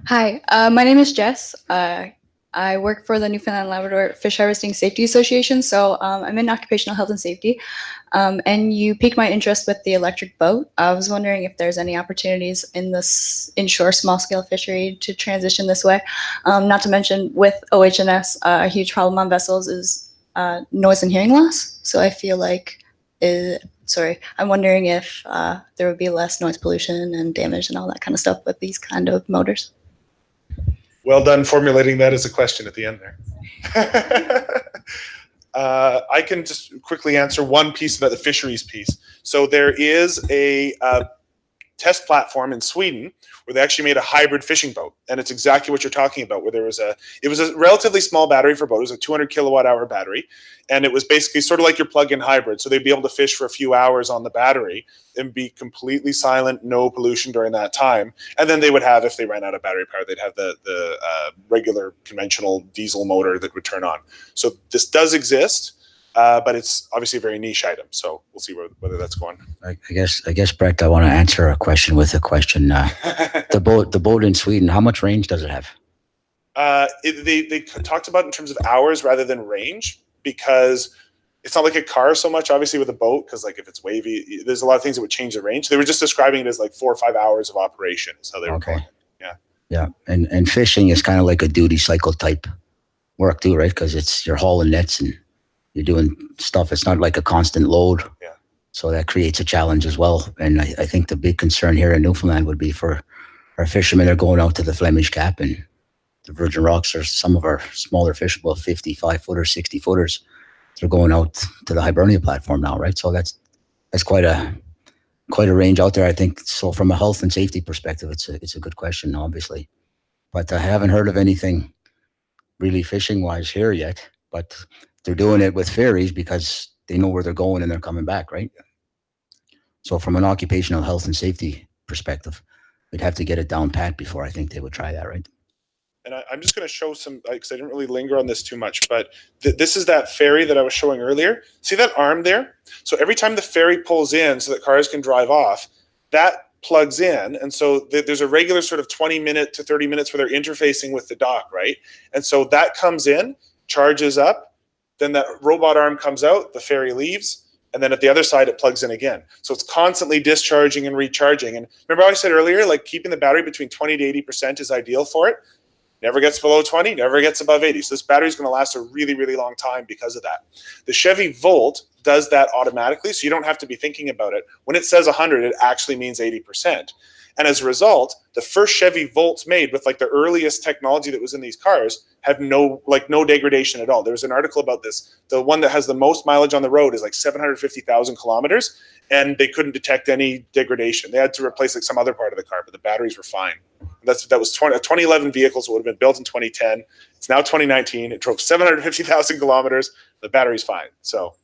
Hi, my name is Jess. I work for the Newfoundland and Labrador Fish Harvesting Safety Association, so I'm in occupational health and safety. And you piqued my interest with the electric boat. I was wondering if there's any opportunities in this inshore small-scale fishery to transition this way. Not to mention, with OH&S, a huge problem on vessels is noise and hearing loss. So I feel like, I'm wondering if there would be less noise pollution and damage and all that kind of stuff with these kind of motors. Well done formulating that as a question at the end there. I can just quickly answer one piece about the fisheries piece. So there is a test platform in Sweden where they actually made a hybrid fishing boat, and it's exactly what you're talking about, where it was a relatively small battery for a boat. It was a 200 kilowatt hour battery, and it was basically sort of like your plug-in hybrid. So they'd be able to fish for a few hours on the battery and be completely silent, no pollution during that time. And then they would have, if they ran out of battery power, they'd have the regular conventional diesel motor that would turn on. So this does exist. But it's obviously a very niche item, so we'll see whether that's going. I guess, Brett, I want to answer a question with a question. The boat in Sweden, how much range does it have? They talked about it in terms of hours rather than range, because it's not like a car so much, obviously, with a boat, because like if it's wavy, there's a lot of things that would change the range. They were just describing it as like 4 or 5 hours of operation. So they were calling it. Yeah, and fishing is kind of like a duty cycle type work too, right? Because you're hauling nets and you're doing stuff. It's not like a constant load. Yeah. So that creates a challenge as well. And I think the big concern here in Newfoundland would be for our fishermen that are going out to the Flemish Cap and the Virgin Rocks, or some of our smaller fish, about 55-footers, 60-footers. They're going out to the Hibernia platform now, right? So that's quite a range out there, I think. So from a health and safety perspective, it's a good question, obviously. But I haven't heard of anything really fishing-wise here yet. But they're doing it with ferries because they know where they're going and they're coming back, right? So from an occupational health and safety perspective, we'd have to get it down pat before I think they would try that, right? And I'm just going to show some, because I didn't really linger on this too much, but this is that ferry that I was showing earlier. See that arm there? So every time the ferry pulls in so that cars can drive off, that plugs in. And so there's a regular sort of 20-minute to 30 minutes where they're interfacing with the dock, right? And so that comes in, charges up, then that robot arm comes out, the ferry leaves, and then at the other side, it plugs in again. So it's constantly discharging and recharging. And remember how I said earlier, like keeping the battery between 20 to 80% is ideal for it? Never gets below 20, never gets above 80. So this battery is going to last a really, really long time because of that. The Chevy Volt does that automatically, so you don't have to be thinking about it. When it says 100, it actually means 80%. And as a result, the first Chevy Volts made with like the earliest technology that was in these cars have no degradation at all. There was an article about this. The one that has the most mileage on the road is like 750,000 kilometers, and they couldn't detect any degradation. They had to replace like some other part of the car, but the batteries were fine. That was 2011 vehicles. It would have been built in 2010. It's now 2019. It drove 750,000 kilometers. The battery's fine. So